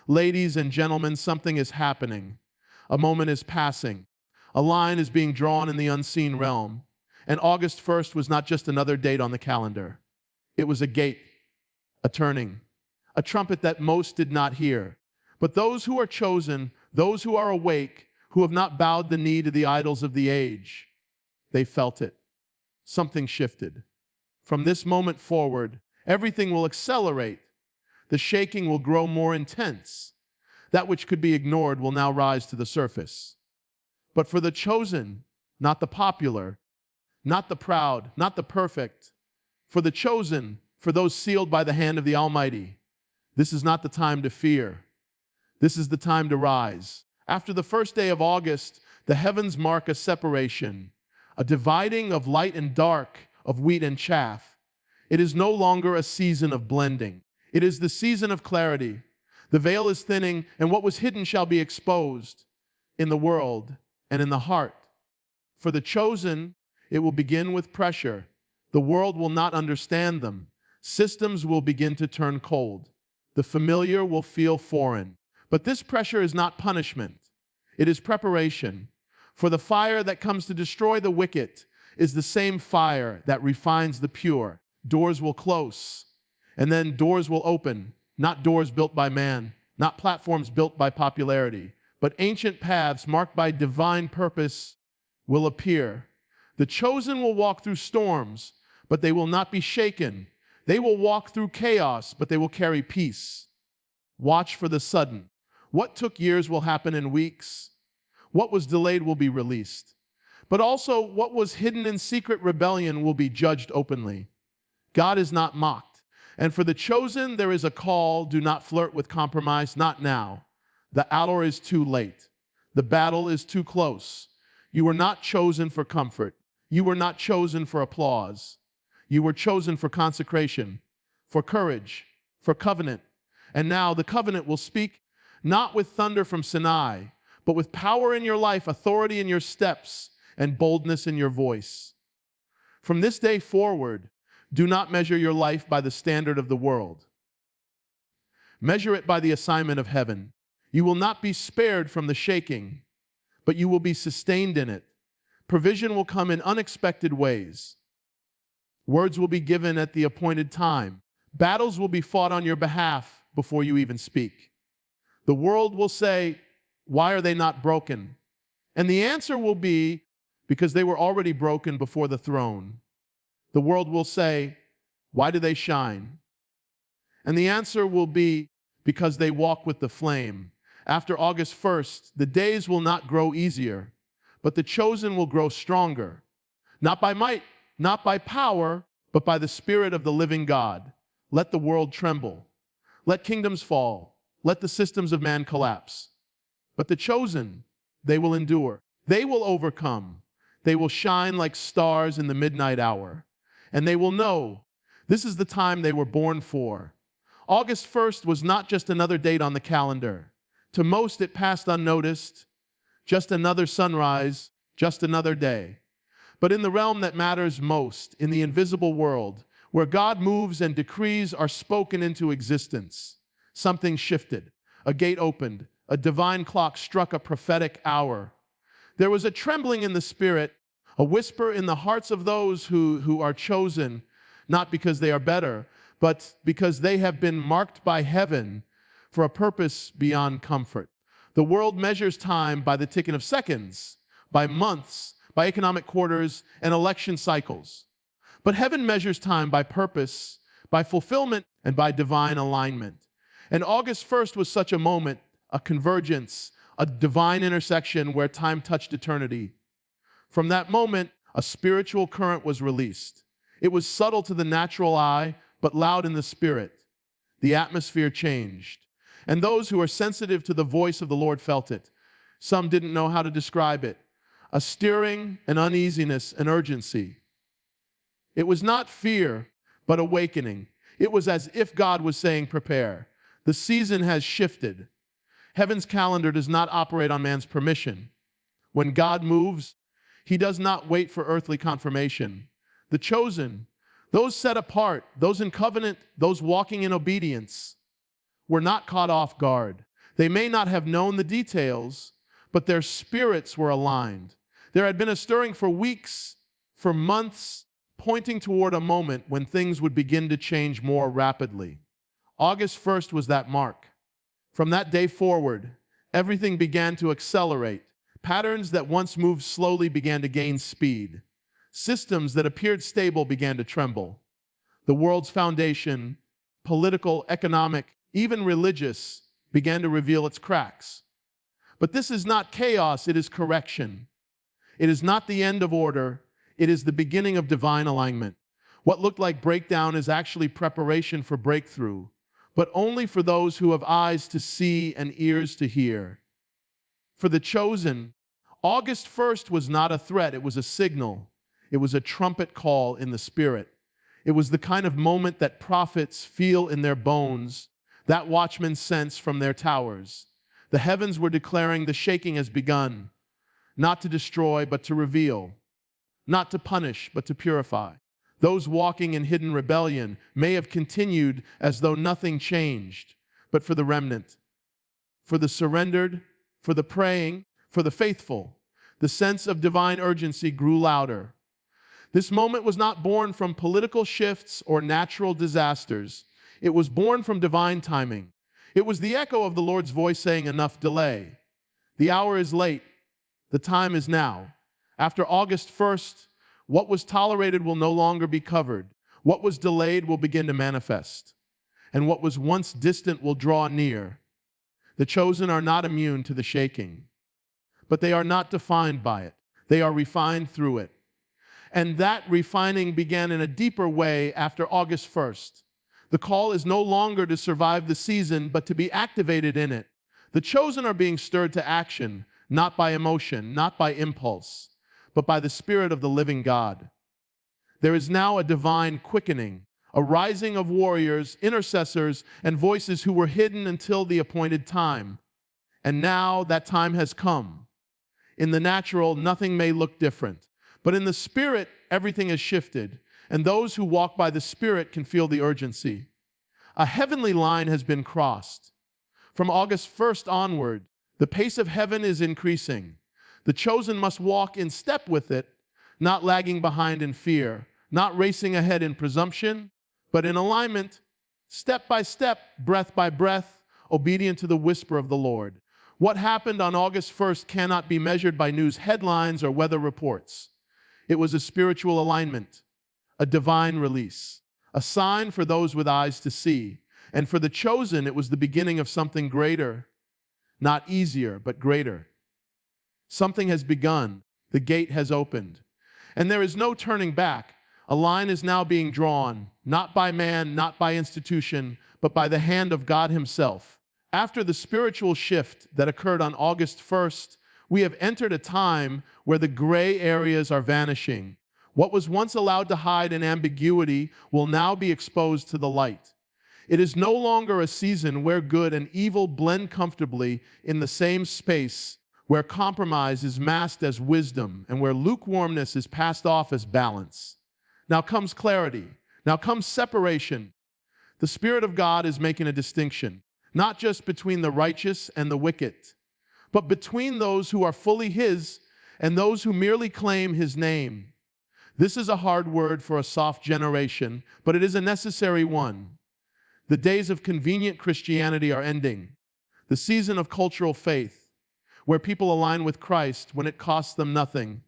Ladies and gentlemen, something is happening. A moment is passing. A line is being drawn in the unseen realm. And August 1st was not just another date on the calendar. It was a gate, a turning, a trumpet that most did not hear. But those who are chosen, those who are awake, who have not bowed the knee to the idols of the age, they felt it. Something shifted. From this moment forward, everything will accelerate. The shaking will grow more intense. That which could be ignored will now rise to the surface. But for the chosen, not the popular, not the proud, not the perfect, for the chosen, for those sealed by the hand of the Almighty, this is not the time to fear. This is the time to rise. After the first day of August, the heavens mark a separation, a dividing of light and dark, of wheat and chaff. It is no longer a season of blending. It is the season of clarity. The veil is thinning, and what was hidden shall be exposed in the world and in the heart. For the chosen, it will begin with pressure. The world will not understand them. Systems will begin to turn cold. The familiar will feel foreign. But this pressure is not punishment. It is preparation. For the fire that comes to destroy the wicked is the same fire that refines the pure. Doors will close, and then doors will open, not doors built by man, not platforms built by popularity, but ancient paths marked by divine purpose will appear. The chosen will walk through storms, but they will not be shaken. They will walk through chaos, but they will carry peace. Watch for the sudden. What took years will happen in weeks. What was delayed will be released. But also, what was hidden in secret rebellion will be judged openly. God is not mocked. And for the chosen, there is a call. Do not flirt with compromise, not now. The hour is too late. The battle is too close. You were not chosen for comfort. You were not chosen for applause. You were chosen for consecration, for courage, for covenant. And now the covenant will speak not with thunder from Sinai, but with power in your life, authority in your steps, and boldness in your voice. From this day forward, do not measure your life by the standard of the world. Measure it by the assignment of heaven. You will not be spared from the shaking, but you will be sustained in it. Provision will come in unexpected ways. Words will be given at the appointed time. Battles will be fought on your behalf before you even speak. The world will say, "Why are they not broken?" And the answer will be, because they were already broken before the throne. The world will say, "Why do they shine?" And the answer will be, because they walk with the flame. After August 1st, the days will not grow easier, but the chosen will grow stronger. Not by might, not by power, but by the Spirit of the living God. Let the world tremble. Let kingdoms fall. Let the systems of man collapse. But the chosen, they will endure. They will overcome. They will shine like stars in the midnight hour. And they will know this is the time they were born for. August 1st was not just another date on the calendar. To most, it passed unnoticed. Just another sunrise, just another day. But in the realm that matters most, in the invisible world, where God moves and decrees are spoken into existence, something shifted. A gate opened. A divine clock struck a prophetic hour. There was a trembling in the spirit, a whisper in the hearts of those who are chosen, not because they are better, but because they have been marked by heaven for a purpose beyond comfort. The world measures time by the ticking of seconds, by months, by economic quarters, and election cycles. But heaven measures time by purpose, by fulfillment, and by divine alignment. And August 1st was such a moment, a convergence, a divine intersection where time touched eternity. From that moment, a spiritual current was released. It was subtle to the natural eye, but loud in the spirit. The atmosphere changed. And those who are sensitive to the voice of the Lord felt it. Some didn't know how to describe it. A stirring, an uneasiness, an urgency. It was not fear, but awakening. It was as if God was saying, prepare. The season has shifted. Heaven's calendar does not operate on man's permission. When God moves, he does not wait for earthly confirmation. The chosen, those set apart, those in covenant, those walking in obedience, were not caught off guard. They may not have known the details, but their spirits were aligned. There had been a stirring for weeks, for months, pointing toward a moment when things would begin to change more rapidly. August 1st was that mark. From that day forward, everything began to accelerate. Patterns that once moved slowly began to gain speed. Systems that appeared stable began to tremble. The world's foundation, political, economic, even religious, began to reveal its cracks. But this is not chaos, it is correction. It is not the end of order, it is the beginning of divine alignment. What looked like breakdown is actually preparation for breakthrough, but only for those who have eyes to see and ears to hear. For the chosen, August 1st was not a threat, it was a signal. It was a trumpet call in the spirit. It was the kind of moment that prophets feel in their bones, that watchmen sense from their towers. The heavens were declaring the shaking has begun, not to destroy, but to reveal, not to punish, but to purify. Those walking in hidden rebellion may have continued as though nothing changed, but for the remnant, for the surrendered, for the praying, for the faithful, the sense of divine urgency grew louder. This moment was not born from political shifts or natural disasters. It was born from divine timing. It was the echo of the Lord's voice saying, "Enough delay. The hour is late. The time is now." After August 1st, what was tolerated will no longer be covered. What was delayed will begin to manifest. And what was once distant will draw near. The chosen are not immune to the shaking, but they are not defined by it. They are refined through it. And that refining began in a deeper way after August 1st. The call is no longer to survive the season, but to be activated in it. The chosen are being stirred to action, not by emotion, not by impulse, but by the Spirit of the living God. There is now a divine quickening, a rising of warriors, intercessors, and voices who were hidden until the appointed time. And now that time has come. In the natural, nothing may look different, but in the Spirit, everything has shifted, and those who walk by the Spirit can feel the urgency. A heavenly line has been crossed. From August 1st onward, the pace of heaven is increasing. The chosen must walk in step with it, not lagging behind in fear, not racing ahead in presumption, but in alignment, step by step, breath by breath, obedient to the whisper of the Lord. What happened on August 1st cannot be measured by news headlines or weather reports. It was a spiritual alignment, a divine release, a sign for those with eyes to see. And for the chosen, it was the beginning of something greater, not easier, but greater. Something has begun. The gate has opened. And there is no turning back. A line is now being drawn, not by man, not by institution, but by the hand of God Himself. After the spiritual shift that occurred on August 1st, we have entered a time where the gray areas are vanishing. What was once allowed to hide in ambiguity will now be exposed to the light. It is no longer a season where good and evil blend comfortably in the same space, where compromise is masked as wisdom and where lukewarmness is passed off as balance. Now comes clarity. Now comes separation. The Spirit of God is making a distinction, not just between the righteous and the wicked, but between those who are fully His and those who merely claim His name. This is a hard word for a soft generation, but it is a necessary one. The days of convenient Christianity are ending. The season of cultural faith, where people align with Christ when it costs them nothing,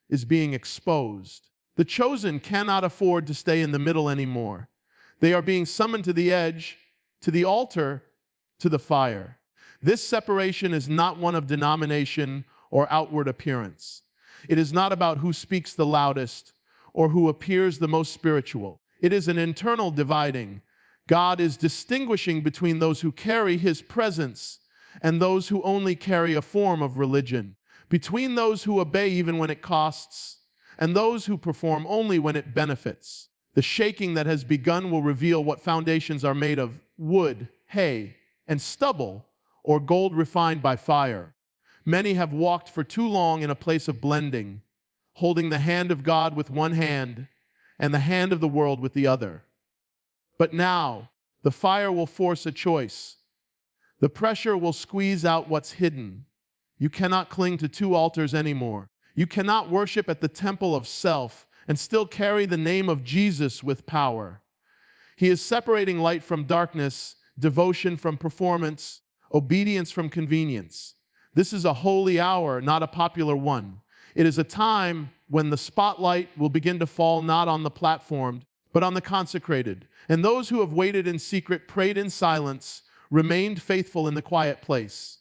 is being exposed. The chosen cannot afford to stay in the middle anymore. They are being summoned to the edge, to the altar, to the fire. This separation is not one of denomination or outward appearance. It is not about who speaks the loudest or who appears the most spiritual. It is an internal dividing. God is distinguishing between those who carry His presence and those who only carry a form of religion, between those who obey even when it costs and those who perform only when it benefits. The shaking that has begun will reveal what foundations are made of: wood, hay, and stubble, or gold refined by fire. Many have walked for too long in a place of blending, holding the hand of God with one hand and the hand of the world with the other. But now, the fire will force a choice. The pressure will squeeze out what's hidden. You cannot cling to two altars anymore. You cannot worship at the temple of self and still carry the name of Jesus with power. He is separating light from darkness, devotion from performance, obedience from convenience. This is a holy hour, not a popular one. It is a time when the spotlight will begin to fall not on the platformed, but on the consecrated. And those who have waited in secret, prayed in silence, remained faithful in the quiet place,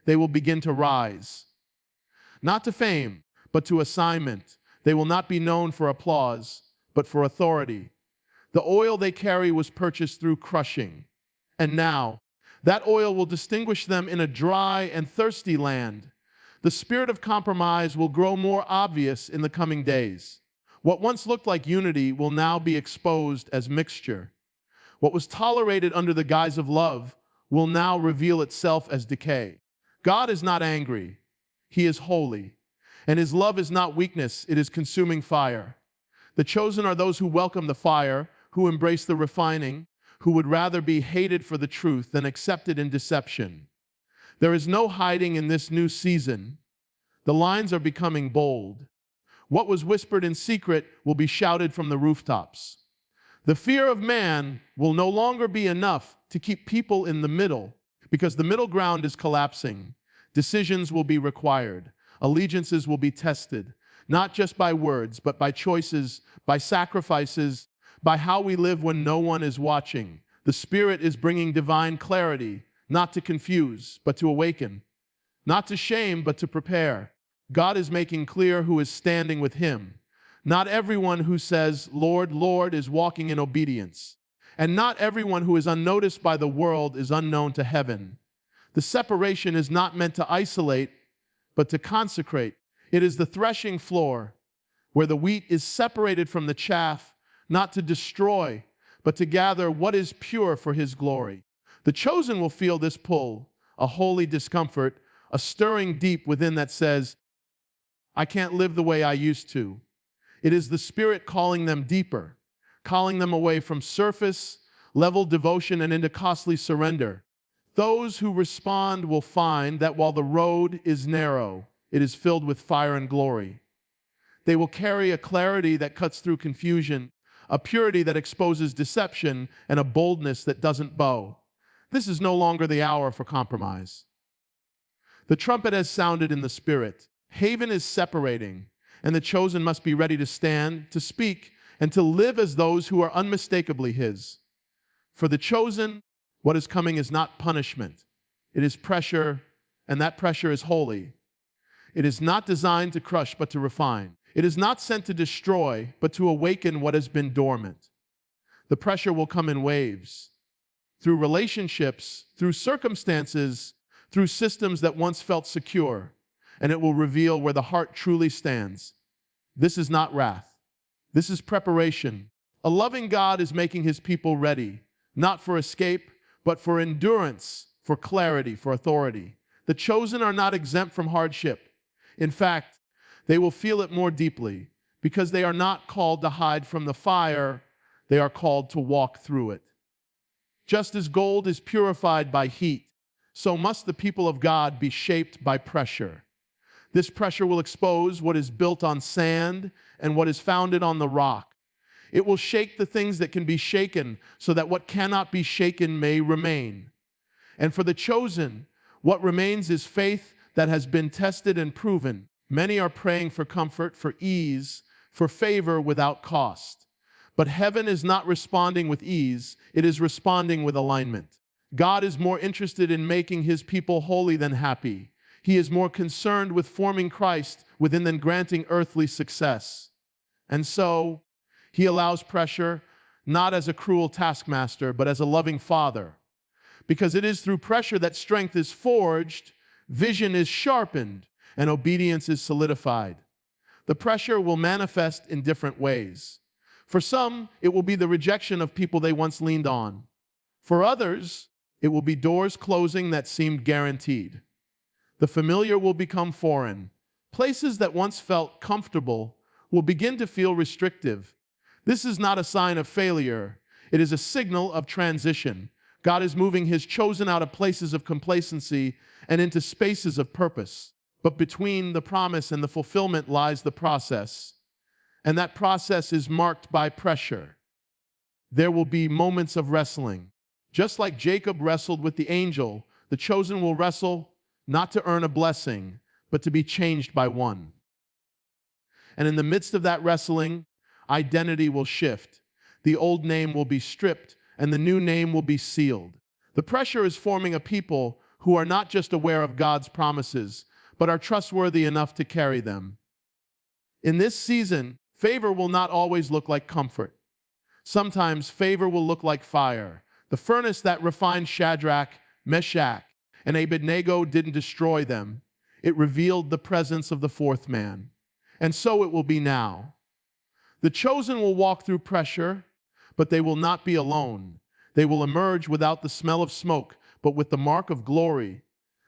they will begin to rise. Not to fame, but to assignment. They will not be known for applause, but for authority. The oil they carry was purchased through crushing. And now, that oil will distinguish them in a dry and thirsty land. The spirit of compromise will grow more obvious in the coming days. What once looked like unity will now be exposed as mixture. What was tolerated under the guise of love will now reveal itself as decay. God is not angry. He is holy. And his love is not weakness, it is consuming fire. The chosen are those who welcome the fire, who embrace the refining, who would rather be hated for the truth than accepted in deception. There is no hiding in this new season. The lines are becoming bold. What was whispered in secret will be shouted from the rooftops. The fear of man will no longer be enough to keep people in the middle, because the middle ground is collapsing. Decisions will be required. Allegiances will be tested, not just by words, but by choices, by sacrifices, by how we live when no one is watching. The Spirit is bringing divine clarity, not to confuse, but to awaken, not to shame, but to prepare. God is making clear who is standing with him. Not everyone who says, Lord, Lord, is walking in obedience. And not everyone who is unnoticed by the world is unknown to heaven. The separation is not meant to isolate, but to consecrate. It is the threshing floor where the wheat is separated from the chaff, not to destroy, but to gather what is pure for his glory. The chosen will feel this pull, a holy discomfort, a stirring deep within that says, I can't live the way I used to. It is the Spirit calling them deeper, calling them away from surface-level devotion and into costly surrender. Those who respond will find that while the road is narrow, it is filled with fire and glory. They will carry a clarity that cuts through confusion, a purity that exposes deception, and a boldness that doesn't bow. This is no longer the hour for compromise. The trumpet has sounded in the Spirit. Haven is separating, and the chosen must be ready to stand, to speak, and to live as those who are unmistakably his. For the chosen, what is coming is not punishment. It is pressure, and that pressure is holy. It is not designed to crush, but to refine. It is not sent to destroy, but to awaken what has been dormant. The pressure will come in waves, through relationships, through circumstances, through systems that once felt secure, and it will reveal where the heart truly stands. This is not wrath. This is preparation. A loving God is making his people ready, not for escape, but for endurance, for clarity, for authority. The chosen are not exempt from hardship. In fact, they will feel it more deeply, because they are not called to hide from the fire, they are called to walk through it. Just as gold is purified by heat, so must the people of God be shaped by pressure. This pressure will expose what is built on sand and what is founded on the rock. It will shake the things that can be shaken, so that what cannot be shaken may remain. And for the chosen, what remains is faith that has been tested and proven. Many are praying for comfort, for ease, for favor without cost. But heaven is not responding with ease, it is responding with alignment. God is more interested in making his people holy than happy. He is more concerned with forming Christ within than granting earthly success. And so, he allows pressure not as a cruel taskmaster, but as a loving father. Because it is through pressure that strength is forged, vision is sharpened, and obedience is solidified. The pressure will manifest in different ways. For some, it will be the rejection of people they once leaned on. For others, it will be doors closing that seemed guaranteed. The familiar will become foreign. Places that once felt comfortable will begin to feel restrictive. This is not a sign of failure. It is a signal of transition. God is moving his chosen out of places of complacency and into spaces of purpose. But between the promise and the fulfillment lies the process. And that process is marked by pressure. There will be moments of wrestling. Just like Jacob wrestled with the angel, the chosen will wrestle not to earn a blessing, but to be changed by one. And in the midst of that wrestling, identity will shift. The old name will be stripped, and the new name will be sealed. The pressure is forming a people who are not just aware of God's promises, but are trustworthy enough to carry them. In this season, favor will not always look like comfort. Sometimes favor will look like fire. The furnace that refined Shadrach, Meshach, and Abednego didn't destroy them. It revealed the presence of the fourth man. And so it will be now. The chosen will walk through pressure, but they will not be alone. They will emerge without the smell of smoke, but with the mark of glory.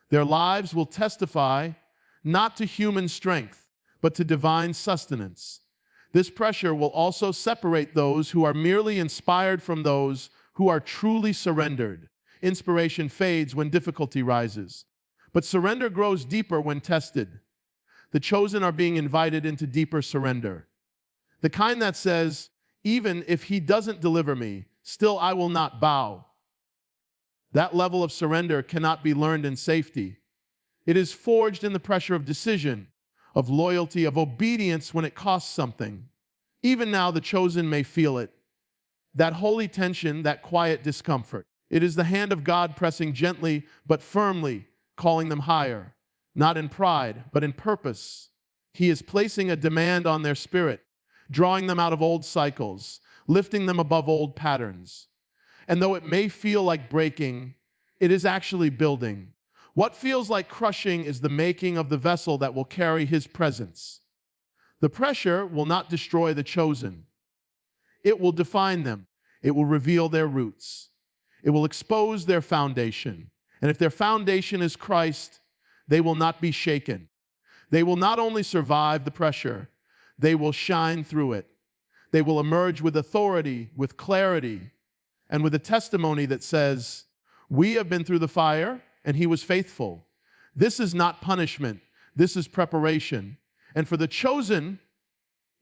Their lives will testify not to human strength, but to divine sustenance. This pressure will also separate those who are merely inspired from those who are truly surrendered. Inspiration fades when difficulty rises, but surrender grows deeper when tested. The chosen are being invited into deeper surrender. The kind that says, even if he doesn't deliver me, still I will not bow. That level of surrender cannot be learned in safety. It is forged in the pressure of decision, of loyalty, of obedience when it costs something. Even now, the chosen may feel it. That holy tension, that quiet discomfort. It is the hand of God pressing gently but firmly, calling them higher, not in pride, but in purpose. He is placing a demand on their spirit, drawing them out of old cycles, lifting them above old patterns. And though it may feel like breaking, it is actually building. What feels like crushing is the making of the vessel that will carry his presence. The pressure will not destroy the chosen. It will define them. It will reveal their roots. It will expose their foundation. And if their foundation is Christ, they will not be shaken. They will not only survive the pressure, they will shine through it. They will emerge with authority, with clarity, and with a testimony that says, we have been through the fire, and he was faithful. This is not punishment. This is preparation. And for the chosen,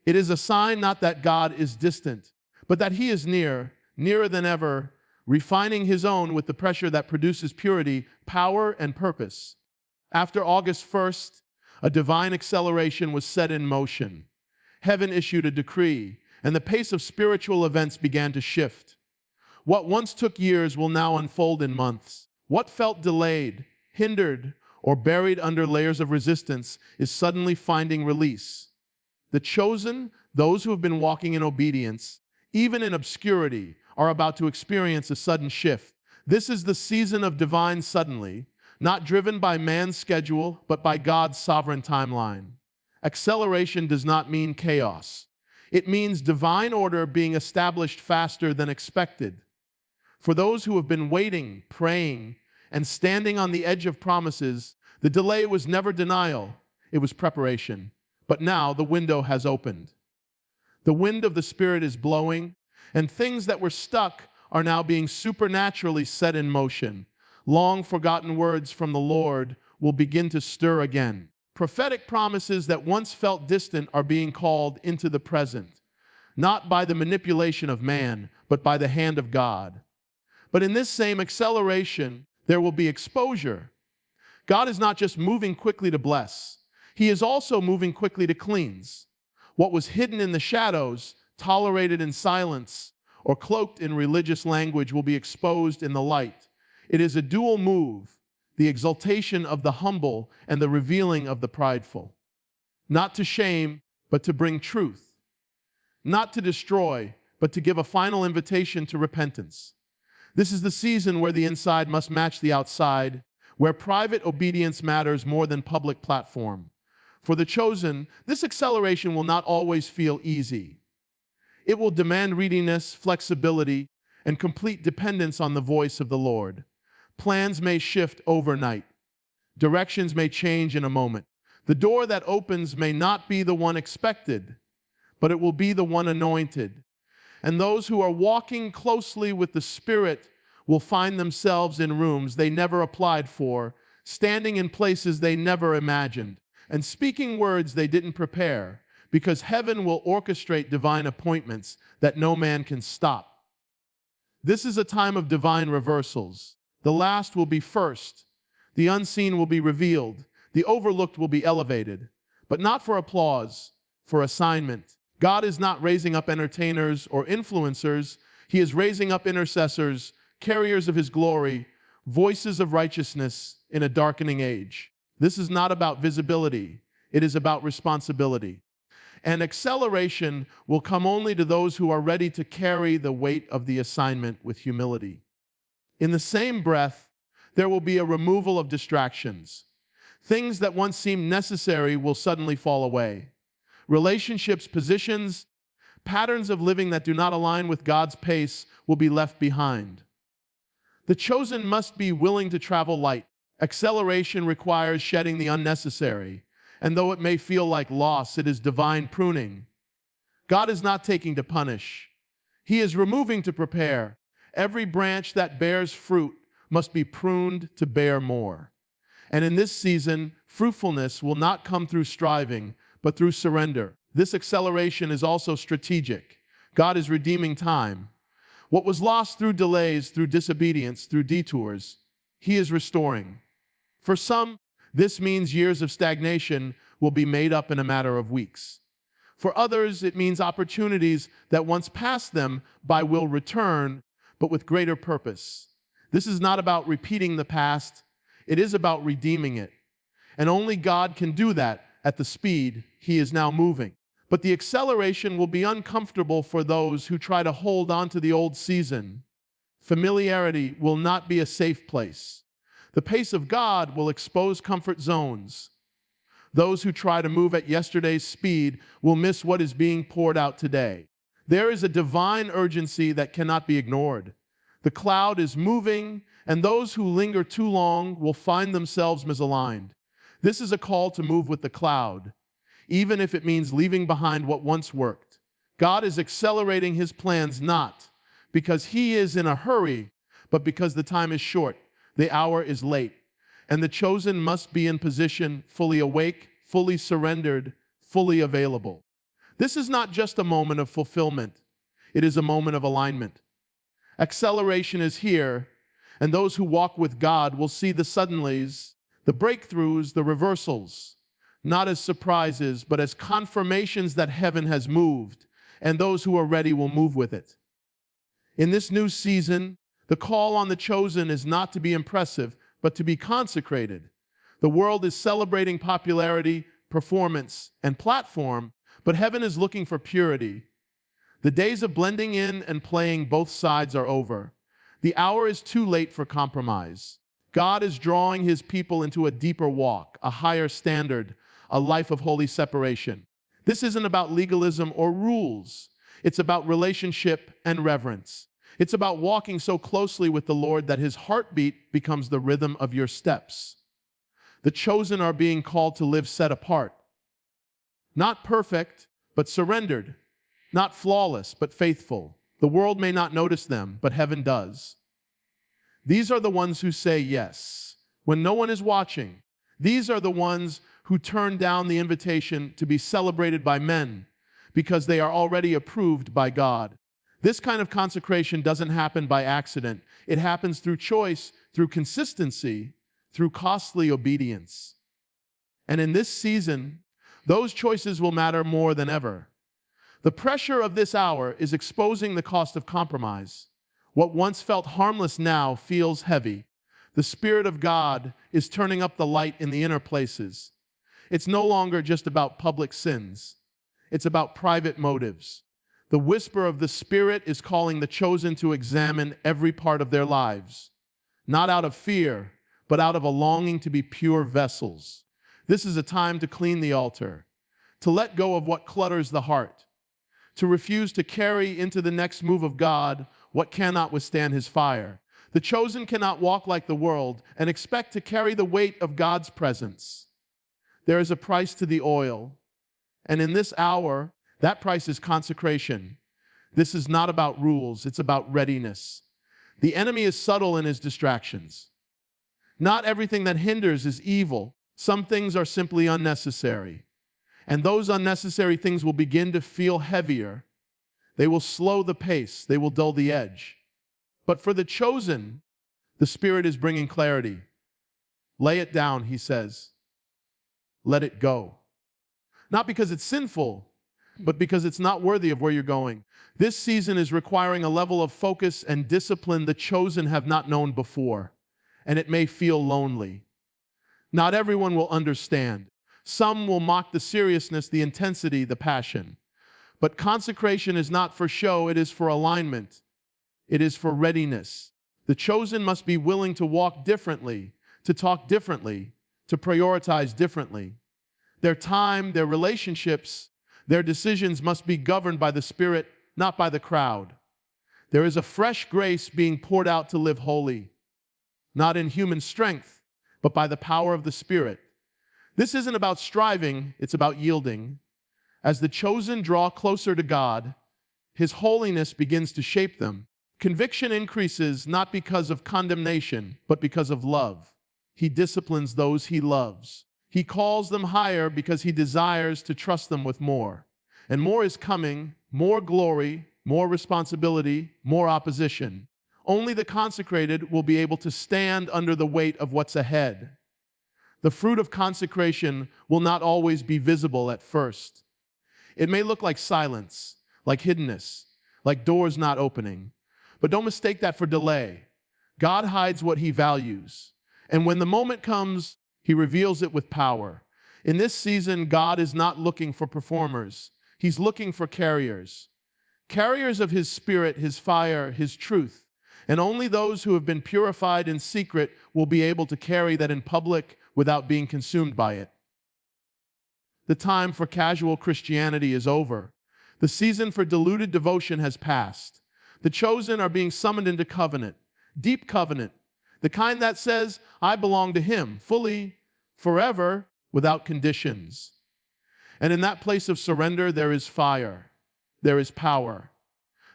it is a sign not that God is distant, but that he is near, nearer than ever, refining his own with the pressure that produces purity, power, and purpose. After August 1st, a divine acceleration was set in motion. Heaven issued a decree, and the pace of spiritual events began to shift. What once took years will now unfold in months. What felt delayed, hindered, or buried under layers of resistance is suddenly finding release. The chosen, those who have been walking in obedience, even in obscurity, are about to experience a sudden shift. This is the season of divine suddenly, not driven by man's schedule, but by God's sovereign timeline. Acceleration does not mean chaos. It means divine order being established faster than expected. For those who have been waiting, praying, and standing on the edge of promises, the delay was never denial, it was preparation. But now the window has opened. The wind of the Spirit is blowing, and things that were stuck are now being supernaturally set in motion. Long forgotten words from the Lord will begin to stir again. Prophetic promises that once felt distant are being called into the present, not by the manipulation of man, but by the hand of God. But in this same acceleration, there will be exposure. God is not just moving quickly to bless. He is also moving quickly to cleanse. What was hidden in the shadows, tolerated in silence, or cloaked in religious language will be exposed in the light. It is a dual move, the exaltation of the humble and the revealing of the prideful. Not to shame, but to bring truth. Not to destroy, but to give a final invitation to repentance. This is the season where the inside must match the outside, where private obedience matters more than public platform. For the chosen, this acceleration will not always feel easy. It will demand readiness, flexibility, and complete dependence on the voice of the Lord. Plans may shift overnight. Directions may change in a moment. The door that opens may not be the one expected, but it will be the one anointed. And those who are walking closely with the Spirit will find themselves in rooms they never applied for, standing in places they never imagined, and speaking words they didn't prepare, because heaven will orchestrate divine appointments that no man can stop. This is a time of divine reversals. The last will be first. The unseen will be revealed. The overlooked will be elevated. But not for applause, for assignment. God is not raising up entertainers or influencers. He is raising up intercessors, carriers of His glory, voices of righteousness in a darkening age. This is not about visibility. It is about responsibility. And acceleration will come only to those who are ready to carry the weight of the assignment with humility. In the same breath, there will be a removal of distractions. Things that once seemed necessary will suddenly fall away. Relationships, positions, patterns of living that do not align with God's pace will be left behind. The chosen must be willing to travel light. Acceleration requires shedding the unnecessary. And though it may feel like loss, it is divine pruning. God is not taking to punish. He is removing to prepare. Every branch that bears fruit must be pruned to bear more. And in this season, fruitfulness will not come through striving, but through surrender. This acceleration is also strategic. God is redeeming time. What was lost through delays, through disobedience, through detours, He is restoring. For some, this means years of stagnation will be made up in a matter of weeks. For others, it means opportunities that once passed them by will return, but with greater purpose. This is not about repeating the past. It is about redeeming it. And only God can do that at the speed He is now moving. But the acceleration will be uncomfortable for those who try to hold on to the old season. Familiarity will not be a safe place. The pace of God will expose comfort zones. Those who try to move at yesterday's speed will miss what is being poured out today. There is a divine urgency that cannot be ignored. The cloud is moving, and those who linger too long will find themselves misaligned. This is a call to move with the cloud, even if it means leaving behind what once worked. God is accelerating His plans not because He is in a hurry, but because the time is short. The hour is late, and the chosen must be in position, fully awake, fully surrendered, fully available. This is not just a moment of fulfillment. It is a moment of alignment. Acceleration is here, and those who walk with God will see the suddenlies, the breakthroughs, the reversals, not as surprises, but as confirmations that heaven has moved, and those who are ready will move with it. In this new season, the call on the chosen is not to be impressive, but to be consecrated. The world is celebrating popularity, performance, and platform, but heaven is looking for purity. The days of blending in and playing both sides are over. The hour is too late for compromise. God is drawing His people into a deeper walk, a higher standard, a life of holy separation. This isn't about legalism or rules. It's about relationship and reverence. It's about walking so closely with the Lord that His heartbeat becomes the rhythm of your steps. The chosen are being called to live set apart. Not perfect, but surrendered. Not flawless, but faithful. The world may not notice them, but heaven does. These are the ones who say yes when no one is watching. These are the ones who turn down the invitation to be celebrated by men because they are already approved by God. This kind of consecration doesn't happen by accident. It happens through choice, through consistency, through costly obedience. And in this season, those choices will matter more than ever. The pressure of this hour is exposing the cost of compromise. What once felt harmless now feels heavy. The Spirit of God is turning up the light in the inner places. It's no longer just about public sins. It's about private motives. The whisper of the Spirit is calling the chosen to examine every part of their lives, not out of fear, but out of a longing to be pure vessels. This is a time to clean the altar, to let go of what clutters the heart, to refuse to carry into the next move of God what cannot withstand His fire. The chosen cannot walk like the world and expect to carry the weight of God's presence. There is a price to the oil, and in this hour, that price is consecration. This is not about rules, it's about readiness. The enemy is subtle in his distractions. Not everything that hinders is evil. Some things are simply unnecessary. And those unnecessary things will begin to feel heavier. They will slow the pace. They will dull the edge. But for the chosen, the Spirit is bringing clarity. Lay it down, he says. Let it go. Not because it's sinful, but because it's not worthy of where you're going. This season is requiring a level of focus and discipline the chosen have not known before, and it may feel lonely. Not everyone will understand. Some will mock the seriousness, the intensity, the passion. But consecration is not for show, it is for alignment. It is for readiness. The chosen must be willing to walk differently, to talk differently, to prioritize differently. Their time, their relationships, their decisions must be governed by the Spirit, not by the crowd. There is a fresh grace being poured out to live holy, not in human strength, but by the power of the Spirit. This isn't about striving, it's about yielding. As the chosen draw closer to God, His holiness begins to shape them. Conviction increases not because of condemnation, but because of love. He disciplines those He loves. He calls them higher because He desires to trust them with more. And more is coming, more glory, more responsibility, more opposition. Only the consecrated will be able to stand under the weight of what's ahead. The fruit of consecration will not always be visible at first. It may look like silence, like hiddenness, like doors not opening. But don't mistake that for delay. God hides what He values. And when the moment comes, He reveals it with power. In this season, God is not looking for performers. He's looking for carriers. Carriers of His Spirit, His fire, His truth. And only those who have been purified in secret will be able to carry that in public without being consumed by it. The time for casual Christianity is over. The season for diluted devotion has passed. The chosen are being summoned into covenant, deep covenant, the kind that says, I belong to Him, fully, forever, without conditions. And in that place of surrender, there is fire, there is power,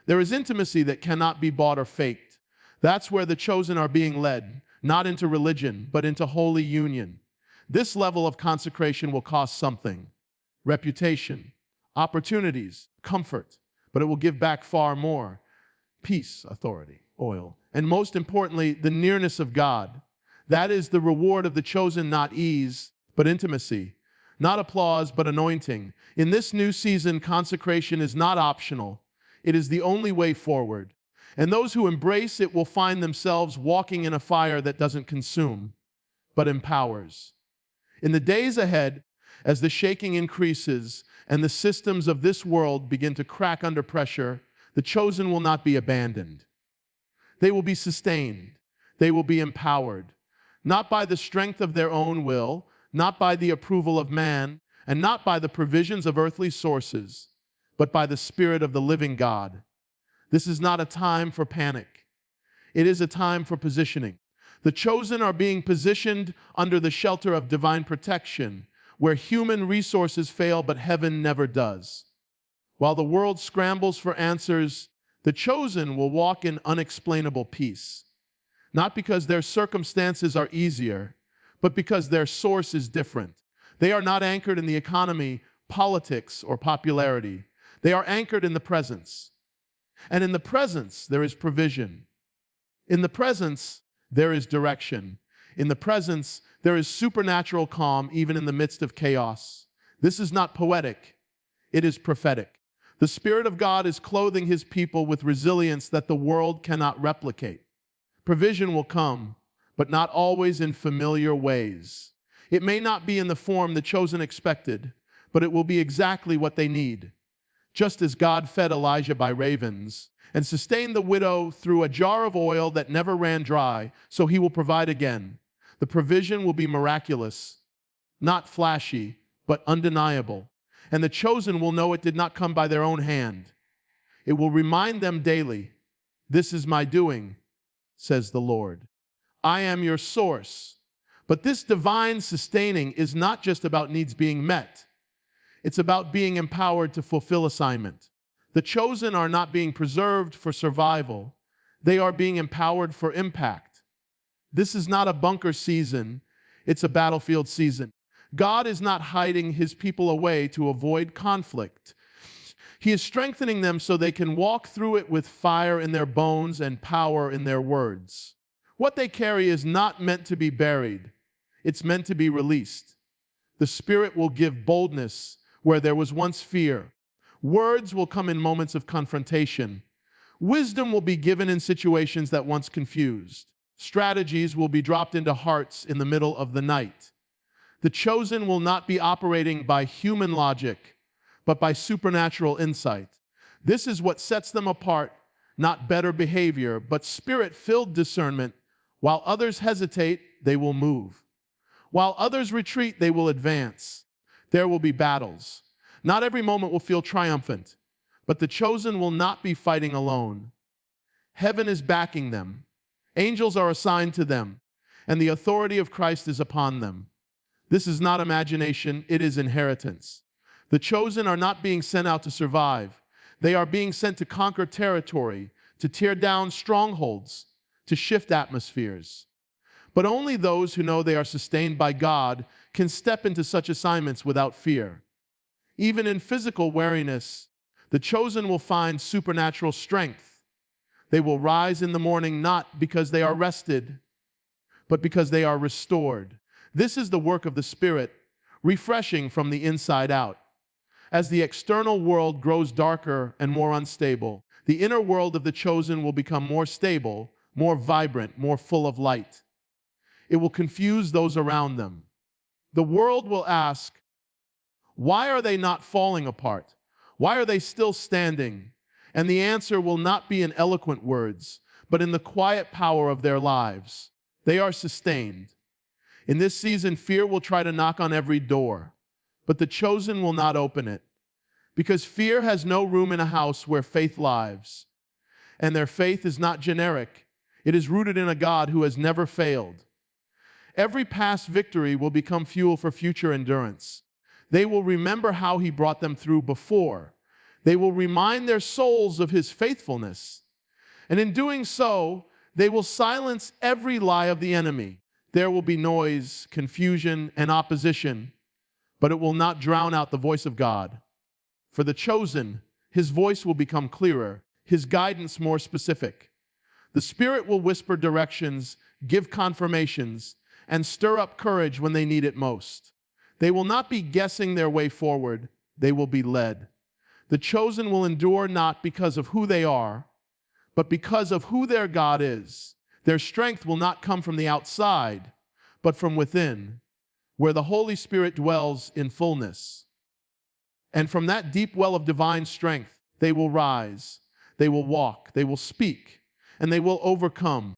there is intimacy that cannot be bought or faked. That's where the chosen are being led, not into religion, but into holy union. This level of consecration will cost something: reputation, opportunities, comfort, but it will give back far more: peace, authority, oil, and most importantly, the nearness of God. That is the reward of the chosen, not ease, but intimacy, not applause, but anointing. In this new season, consecration is not optional. It is the only way forward. And those who embrace it will find themselves walking in a fire that doesn't consume, but empowers. In the days ahead, as the shaking increases and the systems of this world begin to crack under pressure, the chosen will not be abandoned. They will be sustained. They will be empowered, not by the strength of their own will, not by the approval of man, and not by the provisions of earthly sources, but by the Spirit of the living God. This is not a time for panic. It is a time for positioning. The chosen are being positioned under the shelter of divine protection, where human resources fail, but heaven never does. While the world scrambles for answers, the chosen will walk in unexplainable peace. Not because their circumstances are easier, but because their source is different. They are not anchored in the economy, politics, or popularity. They are anchored in the presence. And in the presence, there is provision. In the presence, there is direction. In the presence, there is supernatural calm, even in the midst of chaos. This is not poetic. It is prophetic. The Spirit of God is clothing His people with resilience that the world cannot replicate. Provision will come, but not always in familiar ways. It may not be in the form the chosen expected, but it will be exactly what they need. Just as God fed Elijah by ravens and sustained the widow through a jar of oil that never ran dry, so He will provide again. The provision will be miraculous, not flashy, but undeniable. And the chosen will know it did not come by their own hand. It will remind them daily, "This is my doing," says the Lord. "I am your source." But this divine sustaining is not just about needs being met. It's about being empowered to fulfill assignment. The chosen are not being preserved for survival. They are being empowered for impact. This is not a bunker season, it's a battlefield season. God is not hiding his people away to avoid conflict. He is strengthening them so they can walk through it with fire in their bones and power in their words. What they carry is not meant to be buried, it's meant to be released. The Spirit will give boldness where there was once fear. Words will come in moments of confrontation. Wisdom will be given in situations that once confused. Strategies will be dropped into hearts in the middle of the night. The chosen will not be operating by human logic, but by supernatural insight. This is what sets them apart, not better behavior, but Spirit-filled discernment. While others hesitate, they will move. While others retreat, they will advance. There will be battles. Not every moment will feel triumphant, but the chosen will not be fighting alone. Heaven is backing them. Angels are assigned to them, and the authority of Christ is upon them. This is not imagination, it is inheritance. The chosen are not being sent out to survive. They are being sent to conquer territory, to tear down strongholds, to shift atmospheres. But only those who know they are sustained by God can step into such assignments without fear. Even in physical weariness, the chosen will find supernatural strength. They will rise in the morning not because they are rested, but because they are restored. This is the work of the Spirit, refreshing from the inside out. As the external world grows darker and more unstable, the inner world of the chosen will become more stable, more vibrant, more full of light. It will confuse those around them. The world will ask, why are they not falling apart? Why are they still standing? And the answer will not be in eloquent words, but in the quiet power of their lives. They are sustained. In this season, fear will try to knock on every door, but the chosen will not open it, because fear has no room in a house where faith lives. And their faith is not generic. It is rooted in a God who has never failed. Every past victory will become fuel for future endurance. They will remember how he brought them through before. They will remind their souls of his faithfulness. And in doing so, they will silence every lie of the enemy. There will be noise, confusion, and opposition, but it will not drown out the voice of God. For the chosen, his voice will become clearer, his guidance more specific. The Spirit will whisper directions, give confirmations, and stir up courage when they need it most. They will not be guessing their way forward, they will be led. The chosen will endure not because of who they are, but because of who their God is. Their strength will not come from the outside, but from within, where the Holy Spirit dwells in fullness. And from that deep well of divine strength, they will rise, they will walk, they will speak, and they will overcome.